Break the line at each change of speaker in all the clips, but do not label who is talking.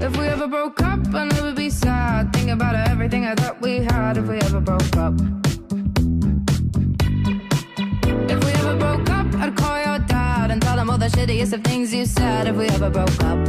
If we ever broke up, I know it'd be sad. Think about everything I thought we had. If we ever broke up. If we ever broke up, I'd call your dad and tell him all the shittiest of things you said. If we ever broke up.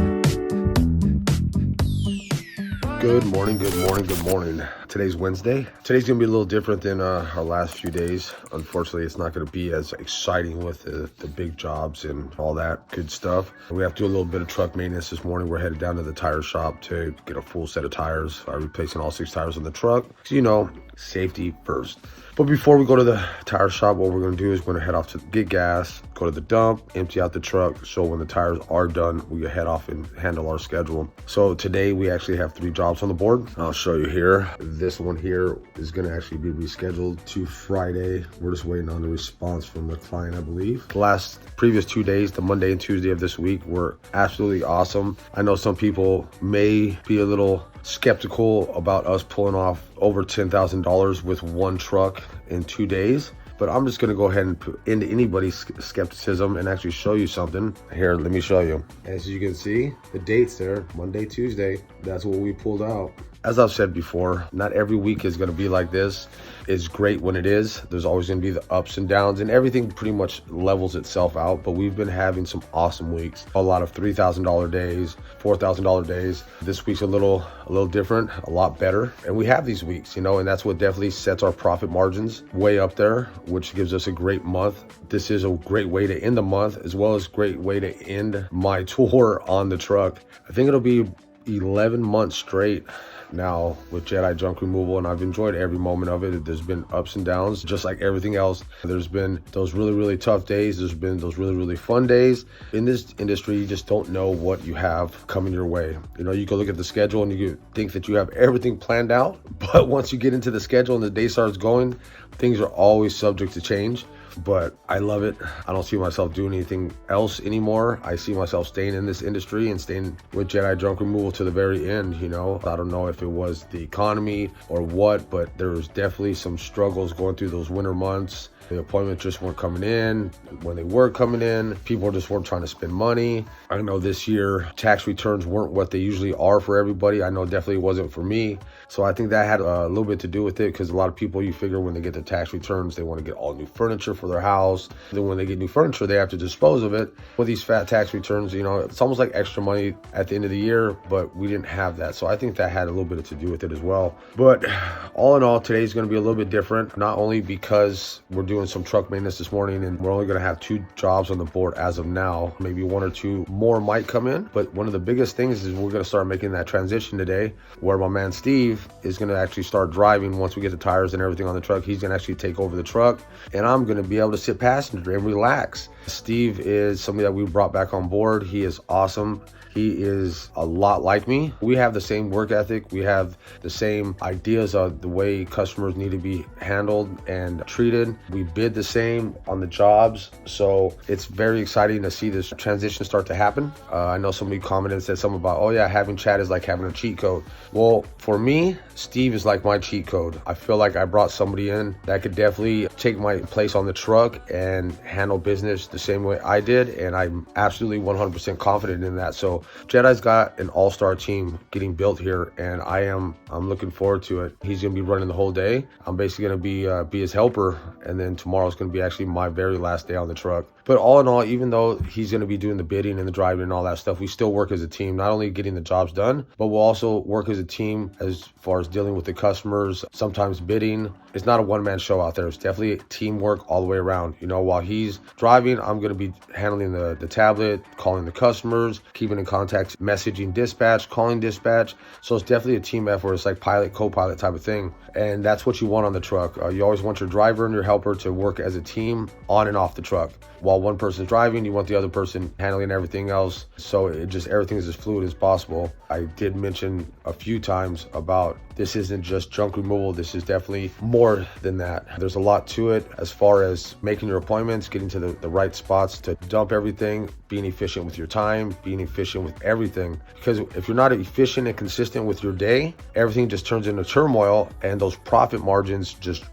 Good morning, good morning, good morning. Today's Wednesday. Today's going to be a little different than our last few days. Unfortunately, it's not going to be as exciting with the big jobs and all that good stuff. We have to do a little bit of truck maintenance this morning. We're headed down to the tire shop to get a full set of tires, replacing all 6 tires on the truck. So, you know, safety first. But before we go to the tire shop, what we're going to do is we're going to head off to get gas, go to the dump, empty out the truck. So when the tires are done, we head off and handle our schedule. So today we actually have 3 jobs on the board. I'll show you here. This one here is going to actually be rescheduled to Friday. We're just waiting on the response from the client, I believe. The previous 2 days, the Monday and Tuesday of this week, were absolutely awesome. I know some people may be a little skeptical about us pulling off over $10,000 with one truck in 2 days, but I'm just going to go ahead and put into anybody's skepticism and actually show you something. Here, let me show you. As you can see, the dates there, Monday, Tuesday, that's what we pulled out. As I've said before, not every week is going to be like this. It's great when it is. There's always going to be the ups and downs, and everything pretty much levels itself out. But we've been having some awesome weeks. A lot of $3,000 days, $4,000 days. This week's a little different, a lot better. And we have these weeks, you know, and that's what definitely sets our profit margins way up there, which gives us a great month. This is a great way to end the month, as well as a great way to end my tour on the truck. I think it'll be 11 months straight now with Jedi junk removal, and I've enjoyed every moment of it. There's been ups and downs, just like everything else. There's been those really tough days. There's been those really fun days. In this industry, you just don't know what you have coming your way. You know, you can look at the schedule and you think that you have everything planned out, but once you get into the schedule and the day starts going, things are always subject to change. But I love it. I don't see myself doing anything else anymore. I see myself staying in this industry and staying with Jedi junk removal to the very end. You know, I don't know if it was the economy or what, but there was definitely some struggles going through those winter months. The appointments just weren't coming in. When they were coming in, people just weren't trying to spend money. I know this year tax returns weren't what they usually are for everybody. I know definitely wasn't for me. So I think that had a little bit to do with it, because a lot of people, you figure when they get the tax returns, they want to get all new furniture for their house. Then when they get new furniture, they have to dispose of it. With these fat tax returns, you know, it's almost like extra money at the end of the year, but we didn't have that. So I think that had a little bit to do with it as well. But all in all, today's going to be a little bit different, not only because we're doing some truck maintenance this morning and we're only going to have 2 jobs on the board as of now. Maybe 1 or 2 more might come in, but one of the biggest things is we're going to start making that transition today, where my man Steve is going to actually start driving. Once we get the tires and everything on the truck, he's going to actually take over the truck, and I'm going to be able to sit passenger and relax. Steve is somebody that we brought back on board. He is awesome. He is a lot like me. We have the same work ethic. We have the same ideas of the way customers need to be handled and treated. We bid the same on the jobs. So it's very exciting to see this transition start to happen. I know somebody commented and said something about, oh yeah, having Chad is like having a cheat code. Well, for me, Steve is like my cheat code. I feel like I brought somebody in that could definitely take my place on the truck and handle business the same way I did. And I'm absolutely 100% confident in that. So Jedi's got an all-star team getting built here, and I'm looking forward to it. He's going to be running the whole day. I'm basically going to be his helper, and then tomorrow's going to be actually my very last day on the truck. But all in all, even though he's going to be doing the bidding and the driving and all that stuff, we still work as a team, not only getting the jobs done, but we'll also work as a team as far as dealing with the customers, sometimes bidding. It's not a one-man show out there. It's definitely teamwork all the way around. You know, while he's driving, I'm going to be handling the tablet, calling the customers, keeping in contact, messaging dispatch, calling dispatch. So it's definitely a team effort. It's like pilot, co-pilot type of thing. And that's what you want on the truck. You always want your driver and your helper to work as a team on and off the truck. While one person's driving, you want the other person handling everything else. So everything is as fluid as possible. I did mention a few times about this isn't just junk removal. This is definitely more than that. There's a lot to it as far as making your appointments, getting to the right spots to dump everything, being efficient with your time, being efficient with everything. Because if you're not efficient and consistent with your day, everything just turns into turmoil, and those profit margins just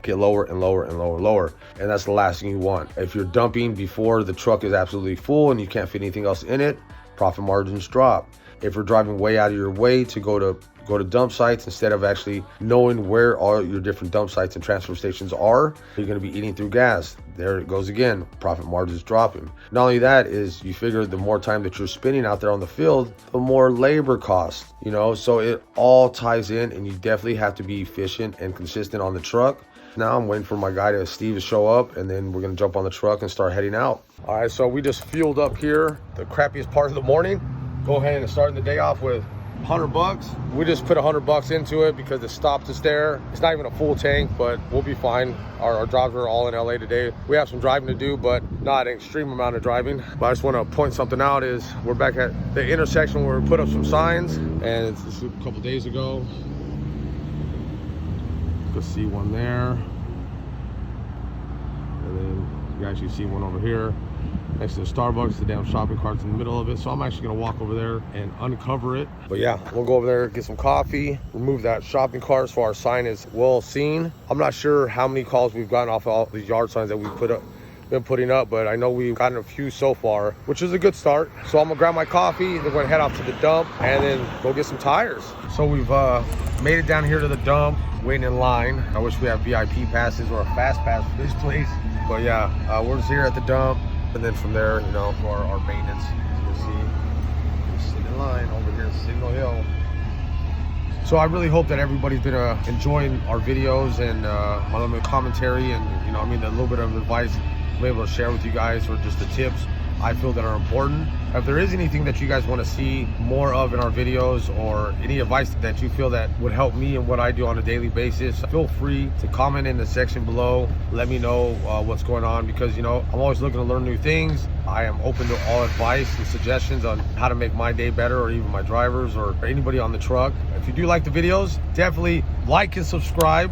get lower and lower and lower and lower. And that's the last thing you want. If you're dumping before the truck is absolutely full and you can't fit anything else in it, profit margins drop. if you're driving way out of your way to go to dump sites instead of actually knowing where all your different dump sites and transfer stations are, you're going to be eating through gas. There it goes again, profit margins dropping. Not only that is, you figure the more time that you're spending out there on the field, the more labor costs, you know, so it all ties in, and you definitely have to be efficient and consistent on the truck. Now I'm waiting for my guy Steve to show up, and then we're going to jump on the truck and start heading out. All right, so we just fueled up here, the crappiest part of the morning. Go ahead and starting the day off with $100. We just put $100 into it because it stopped us there. It's not even a full tank, but we'll be fine. Our drives are all in LA today. We have some driving to do, but not an extreme amount of driving. But I just want to point something out is we're back at the intersection where we put up some signs, and this is a couple days ago. You can see one there, and then you actually see one over here next to the Starbucks. The damn shopping cart's in the middle of it, so I'm actually gonna walk over there and uncover it. But yeah, we'll go over there, get some coffee, remove that shopping cart so our sign is well seen. I'm not sure how many calls we've gotten off of all these yard signs that we've been putting up, but I know we've gotten a few so far, which is a good start. So I'm gonna grab my coffee, then we're gonna head off to the dump and then go get some tires. So we've made it down here to the dump, waiting in line. I wish we had VIP passes or a fast pass for this place, but yeah, we're just here at the dump. And then from there, you know, for our maintenance, as you can see, we're sitting in line over here in Signal Hill. So I really hope that everybody's been enjoying our videos and my little commentary, and you know, I mean, a little bit of advice I'm able to share with you guys, or just the tips I feel that are important. If there is anything that you guys want to see more of in our videos, or any advice that you feel that would help me in what I do on a daily basis, feel free to comment in the section below. Let me know what's going on, because you know, I'm always looking to learn new things. I am open to all advice and suggestions on how to make my day better, or even my drivers or anybody on the truck. If you do like the videos, definitely like and subscribe.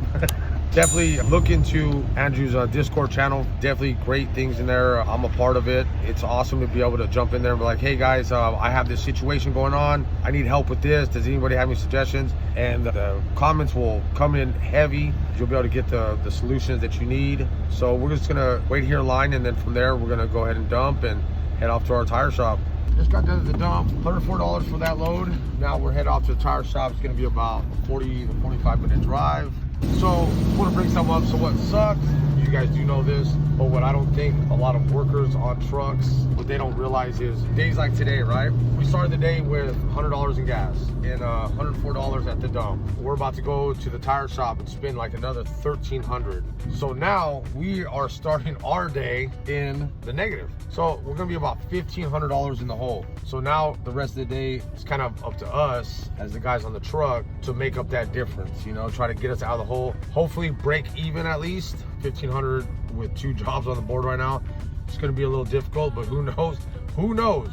Definitely look into Andrew's Discord channel. Definitely great things in there. I'm a part of it. It's awesome to be able to jump in there and be like, hey guys, I have this situation going on. I need help with this. Does anybody have any suggestions? And the comments will come in heavy. You'll be able to get the solutions that you need. So we're just gonna wait here in line, and then from there, we're gonna go ahead and dump and head off to our tire shop. Just got done at the dump, $104 for that load. Now we're heading off to the tire shop. It's gonna be about a 40 to 45 minute drive. So I want to bring something up. So what sucks, you guys do know this, but what I don't think a lot of workers on trucks, what they don't realize is days like today, right? We started the day with $100 in gas and $104 at the dump. We're about to go to the tire shop and spend like another $1,300. So now we are starting our day in the negative. So we're gonna be about $1,500 in the hole. So now the rest of the day is kind of up to us as the guys on the truck to make up that difference, you know, try to get us out of the hole. Hopefully break even at least. 1,500 with 2 jobs on the board right now. It's gonna be a little difficult, but who knows? Who knows?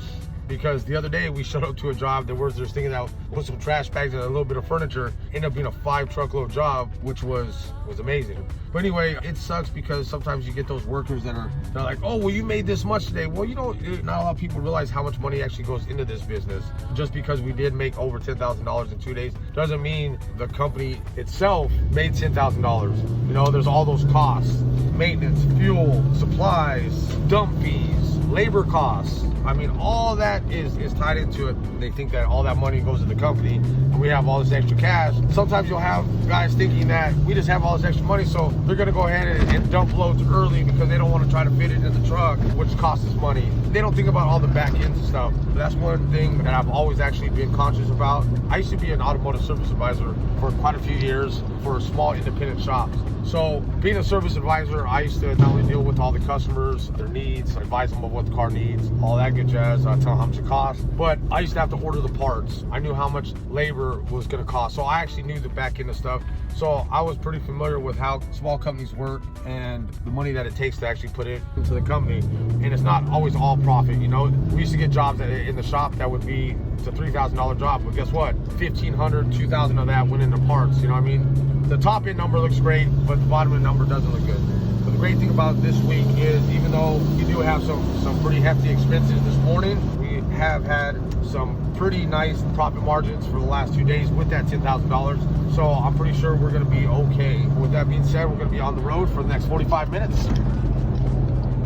Because the other day we showed up to a job that was just thinking that with some trash bags and a little bit of furniture, ended up being a 5 truckload job, which was amazing. But anyway, it sucks because sometimes you get those workers that they're like, oh, well, you made this much today. Well, you know, not a lot of people realize how much money actually goes into this business. Just because we did make over $10,000 in 2 days doesn't mean the company itself made $10,000. You know, there's all those costs: maintenance, fuel, supplies, dump fees, labor costs. I mean, all that is tied into it. They think that all that money goes to the company and we have all this extra cash. Sometimes you'll have guys thinking that we just have all this extra money, so they're gonna go ahead and dump loads early because they don't want to try to fit it in the truck, which costs us money. They don't think about all the back ends and stuff. That's one thing that I've always actually been conscious about. I used to be an automotive service advisor for quite a few years for small independent shops. So being a service advisor, I used to not only deal with all the customers, their needs, advise them of what the car needs, all that good jazz, tell them how much it costs, but I used to have to order the parts. I knew how much labor was gonna cost, so I actually knew the back end of stuff. So I was pretty familiar with how small companies work and the money that it takes to actually put it into the company. And it's not always all profit, you know. We used to get jobs in the shop that would be, it's a $3,000 job, but guess what? $1,500, $2,000 of that went into parts, you know what I mean? The top end number looks great, but the bottom end number doesn't look good. But the great thing about this week is, even though we do have some pretty hefty expenses this morning, we have had some pretty nice profit margins for the last 2 days with that $10,000. So I'm pretty sure we're gonna be okay. With that being said, we're gonna be on the road for the next 45 minutes.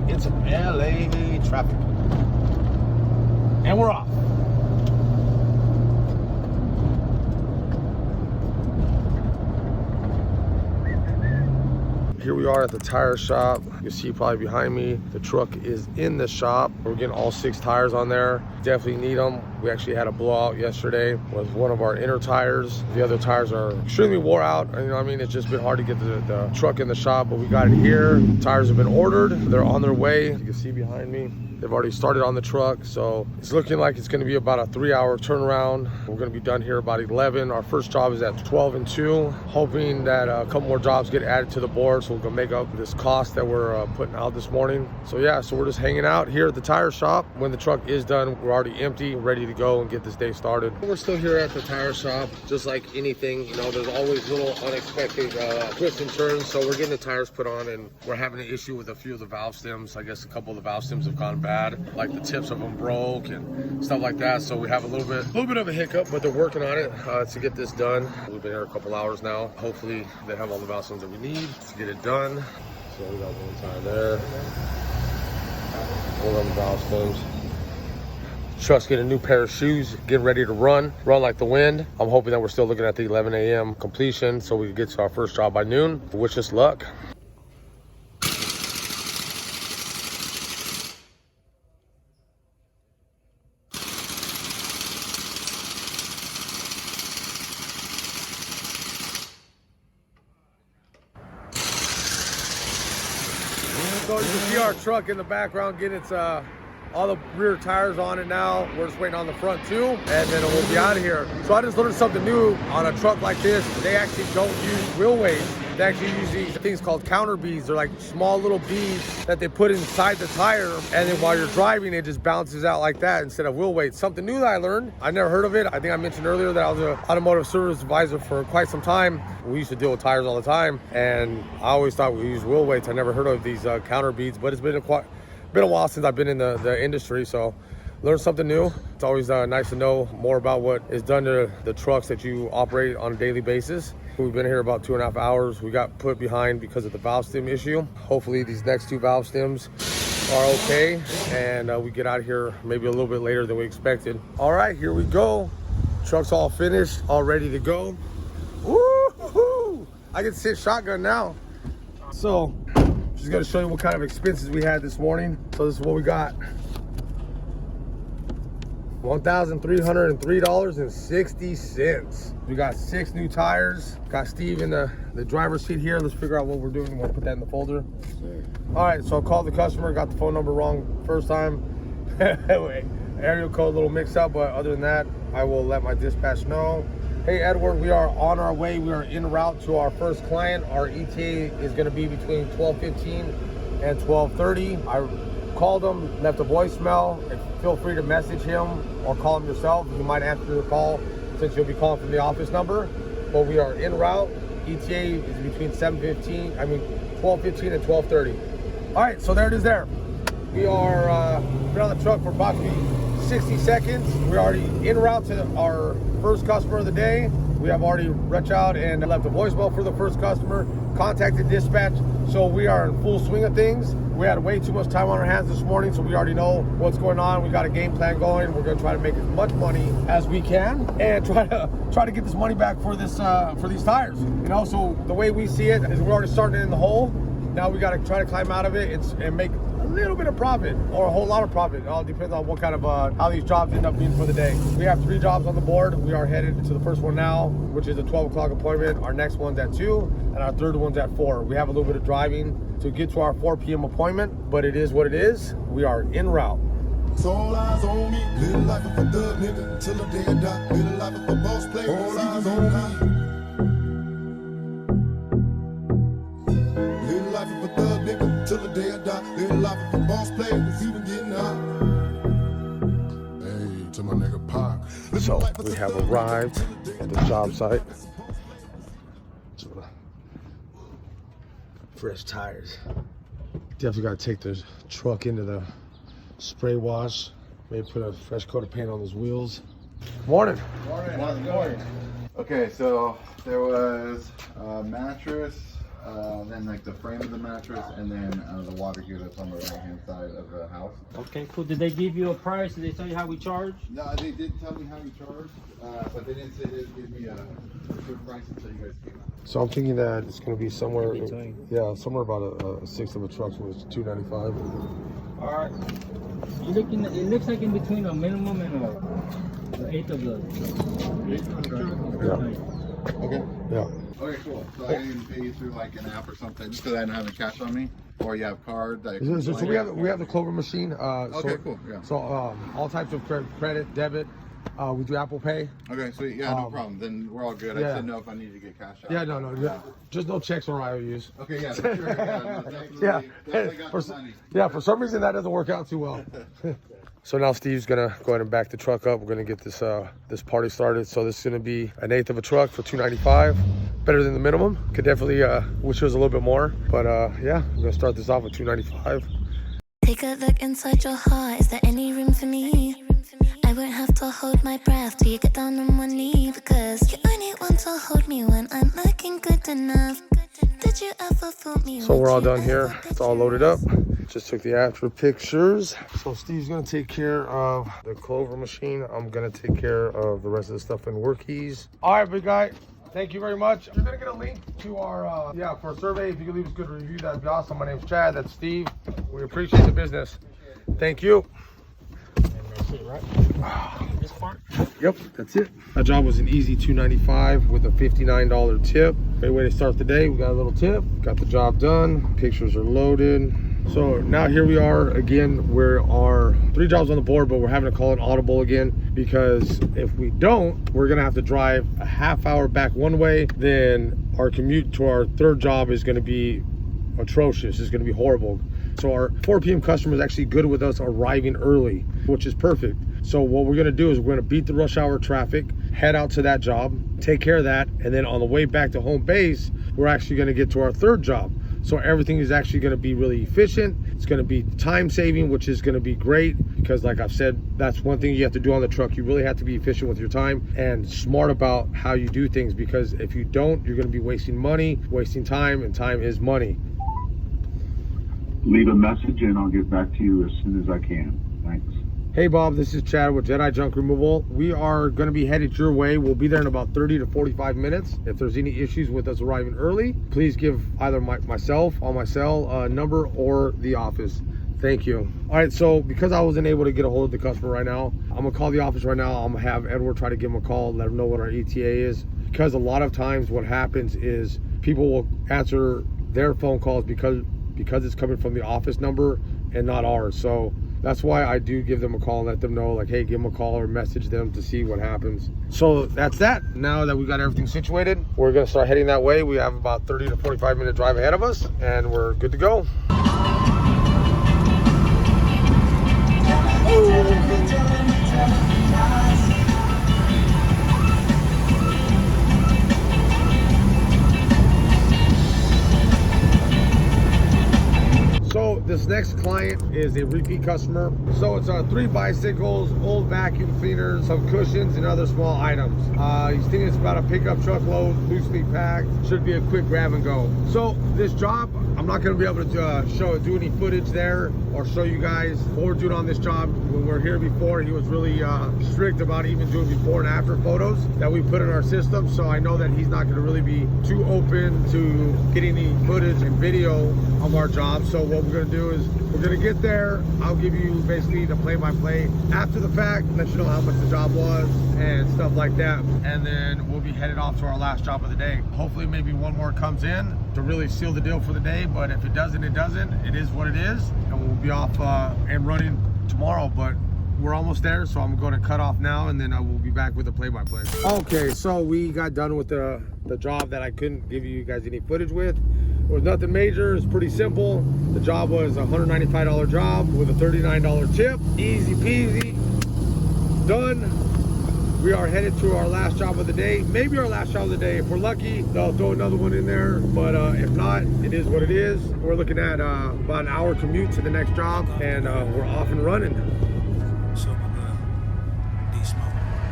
It's LA traffic. And we're off. here we are at the tire shop. You can see probably behind me, the truck is in the shop. We're getting all 6 tires on there. Definitely need them. We actually had a blowout yesterday with one of our inner tires. The other tires are extremely wore out. You know what I mean? It's just been hard to get the truck in the shop, but we got it here. Tires have been ordered. They're on their way. You can see behind me, they've already started on the truck. So it's looking like it's going to be about a 3-hour turnaround. We're going to be done here about 11. Our first job is at 12 and 2. Hoping that a couple more jobs get added to the board so we can make up this cost that we're putting out this morning. So yeah, so we're just hanging out here at the tire shop. When the truck is done, we're already empty, ready to go and get this day started. We're still here at the tire shop. Just like anything, you know, there's always little unexpected twists and turns. So we're getting the tires put on, and we're having an issue with a few of the valve stems. I guess a couple of the valve stems have gone bad, like the tips of them broke and stuff like that. So we have a little bit of a hiccup, but they're working on it to get this done. We've been here a couple hours now. Hopefully they have all the valve stems that we need to get it done. So we got one tire there, one on the valve stems. Truck's getting a new pair of shoes, getting ready to run like the wind. I'm hoping that we're still looking at the 11 a.m. completion so we can get to our first job by noon. Wish us luck. So you can see our truck in the background getting its all the rear tires on it now. We're just waiting on the front too, and then we'll be out of here. So I just learned something new on a truck like this. They actually don't use wheel weights. They actually use these things called counter beads. They're like small little beads that they put inside the tire, and then while you're driving, it just bounces out like that instead of wheel weights. Something new that I learned. I never heard of it. I think I mentioned earlier that I was an automotive service advisor for quite some time. We used to deal with tires all the time, and I always thought we used wheel weights. I never heard of these counter beads, but it's been a while since I've been in the industry, so learned something new. It's always nice to know more about what is done to the trucks that you operate on a daily basis. We've been here about 2.5 hours. We got put behind because of the valve stem issue. Hopefully these next 2 valve stems are okay, and we get out of here maybe a little bit later than we expected. All right, here we go. Truck's all finished, all ready to go. Woo-hoo! I can sit shotgun now. So just gonna show you what kind of expenses we had this morning. So this is what we got. $1,303.60. We got 6 new tires. Got Steve in the driver's seat here. Let's figure out what we're doing. We'll put that in the folder. Sure. All right, so I called the customer, got the phone number wrong first time. Area code a little mixed up, but other than that, I will let my dispatch know. Hey Edward, we are on our way. We are en route to our first client. Our ETA is going to be between 12:15 and 12:30. I called him, left a voicemail. Feel free to message him or call him yourself. You might answer the call since you'll be calling from the office number. But we are en route. ETA is between 12:15 and 12:30. All right, so there it is there. We are been on the truck for approximately 60 seconds. We're already en route to our first customer of the day. We have already reached out and left a voicemail for the first customer, contacted dispatch. So we are in full swing of things. We had way too much time on our hands this morning, so we already know what's going on. We got a game plan going. We're gonna try to make as much money as we can and try to get this money back for this for these tires. You know, so the way we see it is we're already starting in the hole. Now we got to try to climb out of it and make a little bit of profit or a whole lot of profit. It all depends on what kind of how these jobs end up being for the day. We have 3 jobs on the board. We are headed to the first one now, which is a 12 o'clock appointment. Our next one's at 2 and our third one's at 4. We have a little bit of driving to get to our 4 p.m. appointment, but it is what it is. We are en route.
So all eyes on me, little life of a thug nigga, till the day I die, little life of a boss player, all eyes on me. Little life of a thug nigga, till the day I die, little life of a boss player, it's even getting hot. Hey, to my nigga Pac.
So we have arrived at the job site. Fresh tires. Definitely got to take the truck into the spray wash. Maybe put a fresh coat of paint on those wheels. Morning.
Morning. Okay, so there was a mattress, then like the frame of the mattress, and then the water heater that's on the right hand side of the house.
Okay, cool. Did they give you a price? Did they tell you how we charge?
No, they did tell me how you charge, but they didn't say they'd give me a good price until you guys came out.
So I'm thinking that it's going to be somewhere, yeah, somewhere about a sixth of a truck, so it's $295.
All right. You're looking. It looks like in between a minimum and an eighth of the.
Yeah.
Okay.
Yeah.
Okay, cool. So I can pay you through like an app or something, just because I don't have any cash on me, or you have card.
So we have the Clover machine.
Okay, cool. Yeah.
So all types of credit, debit. We do Apple Pay.
Okay, sweet. Yeah, no problem. Then we're all good. I just didn't know if I needed to get cash out.
Yeah, no. Just no checks or IOUs.
Okay, yeah, for sure. Yeah, definitely got the money.
Yeah, for some reason that doesn't work out too well. So now Steve's gonna go ahead and back the truck up. We're gonna get this this party started. So this is gonna be an eighth of a truck for $295. Better than the minimum. Could definitely wish it was a little bit more, but yeah, we're gonna start this off with $295.
Take a look inside your heart. Is there any room for me? I won't have to hold my breath till you get down on one knee, because you only want to hold me when I'm looking good enough. Did you ever fool me?
So we're all done here. It's all loaded up. Just took the after pictures. So Steve's gonna take care of the Clover machine. I'm gonna take care of the rest of the stuff in work keys. All right, big guy. Thank you very much. You're gonna get a link to our for a survey. If you could leave us a good review, that'd be awesome. My name's Chad. That's Steve. We appreciate the business. Thank you.
And that's it, right? This part?
Yep, that's it. That job was an easy $295 with a $59 tip. Great way to start the day. We got a little tip. Got the job done. Pictures are loaded. So now here we are again. There are 3 jobs on the board, but we're having to call an audible again, because if we don't, we're gonna have to drive a half hour back one way. Then our commute to our 3rd job is gonna be atrocious. It's gonna be horrible. So our 4 p.m. customer is actually good with us arriving early, which is perfect. So what we're gonna do is we're gonna beat the rush hour traffic, head out to that job, take care of that, and then on the way back to home base, we're actually gonna get to our 3rd job. So everything is actually gonna be really efficient. It's gonna be time saving, which is gonna be great, because like I've said, that's one thing you have to do on the truck. You really have to be efficient with your time and smart about how you do things, because if you don't, you're gonna be wasting money, wasting time, and time is money.
Leave a message and I'll get back to you as soon as I can. Thanks.
Hey Bob, this is Chad with Jedi Junk Removal. We are going to be headed your way. We'll be there in about 30 to 45 minutes. If there's any issues with us arriving early, please give either myself on my cell number or the office. Thank you. All right, so because I wasn't able to get a hold of the customer right now, I'm gonna call the office right now. I'm gonna have Edward try to give him a call, let him know what our ETA is. Because a lot of times what happens is people will answer their phone calls because it's coming from the office number and not ours. So that's why I do give them a call and let them know, like, hey, give them a call or message them to see what happens. So that's that. Now that we got everything situated, we're gonna start heading that way. We have about 30 to 45 minute drive ahead of us, and we're good to go. So this next client is a repeat customer. So it's 3 bicycles, old vacuum cleaners, some cushions, and other small items. He's thinking it's about a pickup truck load, loosely packed. Should be a quick grab and go. So this job, I'm not going to be able to do any footage there or show you guys what we're doing on this job. When we were here before, he was really strict about even doing before and after photos that we put in our system. So I know that he's not going to really be too open to getting any footage and video of our job. So what we're going to do is we're going to get there. I'll give you basically the play-by-play after the fact, let you know how much the job was and stuff like that. And then we'll be headed off to our last job of the day. Hopefully maybe one more comes in to really seal the deal for the day. But if it doesn't, it doesn't. It is what it is. And we'll be off and running tomorrow. But we're almost there, so I'm going to cut off now, and then I will be back with the play-by-play. Okay, so we got done with the job that I couldn't give you guys any footage with. It was nothing major. It's pretty simple. The job was a $195 job with a $39 tip. Easy peasy. Done. We are headed to our last job of the day. Maybe our last job of the day. If we're lucky, they'll throw another one in there. But if not, it is what it is. We're looking at about an hour commute to the next job, and we're off and running.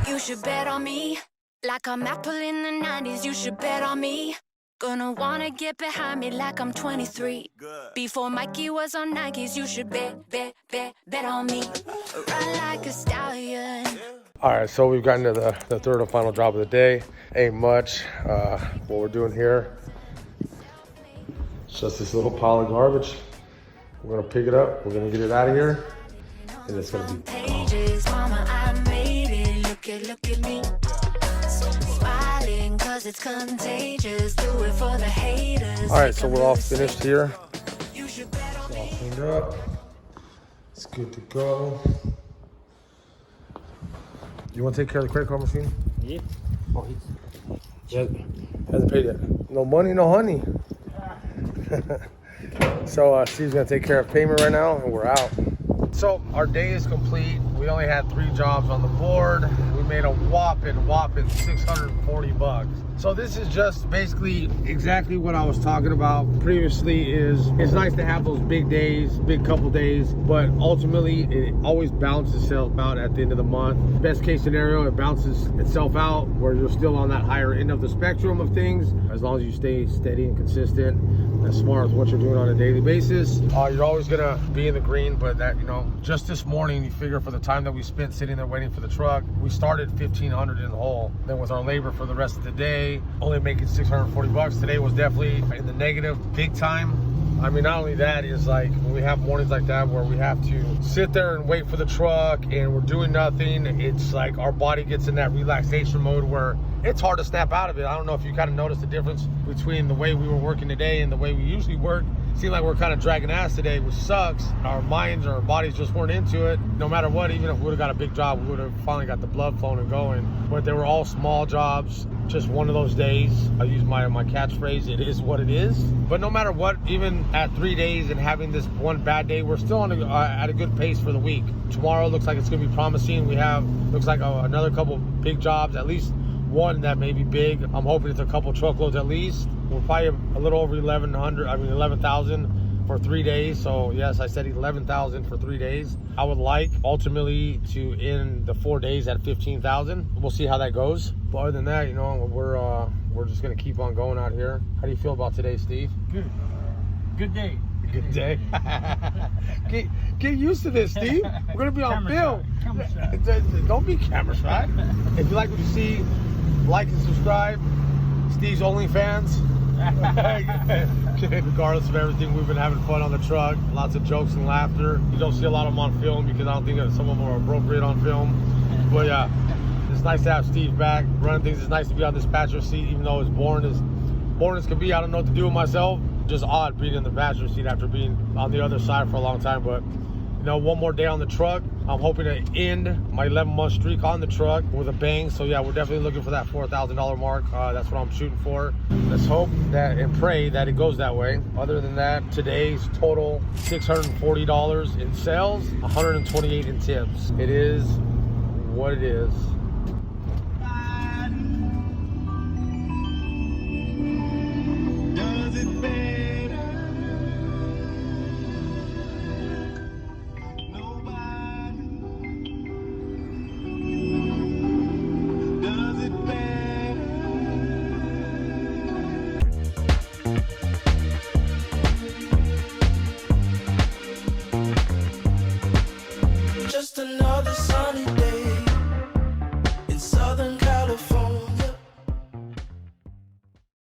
You should bet on me, like I'm Apple in the 90s. You should bet on me. Gonna wanna get behind me like I'm 23. Before Mikey was on Nikes, you should bet on me. Run like a stallion.
All right, so we've gotten to the third and final job of the day. Ain't much. What we're doing here, it's just this little pile of garbage. We're gonna pick it up. We're gonna get it out of here, and it's gonna be.
Pages, mama, I made it. Look at me. Smiling 'cause it's contagious. Do it for the haters.
All right, so we're all finished here. It's all cleaned up. It's good to go. You want to take care of the credit card machine?
Yeah. Oh,
Yeah, hasn't paid yet. No money, no honey. So Steve's gonna take care of payment right now, and we're out. So our day is complete. We only had 3 jobs on the board. We made a whopping $640. So this is just basically exactly what I was talking about previously. Is it's nice to have those big days, big couple days, but ultimately it always balances itself out at the end of the month. Best case scenario, it balances itself out where you're still on that higher end of the spectrum of things, as long as you stay steady and consistent as far as what you're doing on a daily basis. You're always gonna be in the green, but that, you know, just this morning, you figure for the time that we spent sitting there waiting for the truck, we started 1,500 in the hole. Then with our labor for the rest of the day, only making $640. Today was definitely in the negative big time. I mean, not only that, is like when we have mornings like that where we have to sit there and wait for the truck and we're doing nothing, it's like our body gets in that relaxation mode where it's hard to snap out of it. I don't know if you kind of noticed the difference between the way we were working today and the way we usually work. Seemed like we're kind of dragging ass today, which sucks. Our minds or our bodies just weren't into it. No matter what, even if we would have got a big job, we would have finally got the blood flowing and going. But they were all small jobs, just one of those days. I use my catchphrase, it is what it is. But no matter what, even at 3 days and having this one bad day, we're still on at a good pace for the week. Tomorrow looks like it's gonna be promising. We have, looks like another couple big jobs, at least one that may be big. I'm hoping it's a couple truckloads at least. We're probably a little over 11,000 for 3 days. So yes, I said 11,000 for 3 days. I would like ultimately to end the 4 days at 15,000. We'll see how that goes. But other than that, you know, we're just gonna keep on going out here. How do you feel about today, Steve?
Good day.
Good day. get used to this, Steve. We're gonna be on film. Don't be camera shy. If you like what you see, like and subscribe. Steve's OnlyFans. Regardless of everything, we've been having fun on the truck. Lots of jokes and laughter. You don't see a lot of them on film because I don't think some of them are appropriate on film. But yeah, it's nice to have Steve back running things. It's nice to be on this passenger seat, even though it's boring as can be. I don't know what to do with myself. Just odd being in the passenger seat after being on the other side for a long time. But you know, one more day on the truck. I'm hoping to end my 11-month streak on the truck with a bang. So yeah, we're definitely looking for that $4,000 mark. That's what I'm shooting for. Let's hope that and pray that it goes that way. Other than that, today's total $640 in sales, $128 in tips. It is what it is.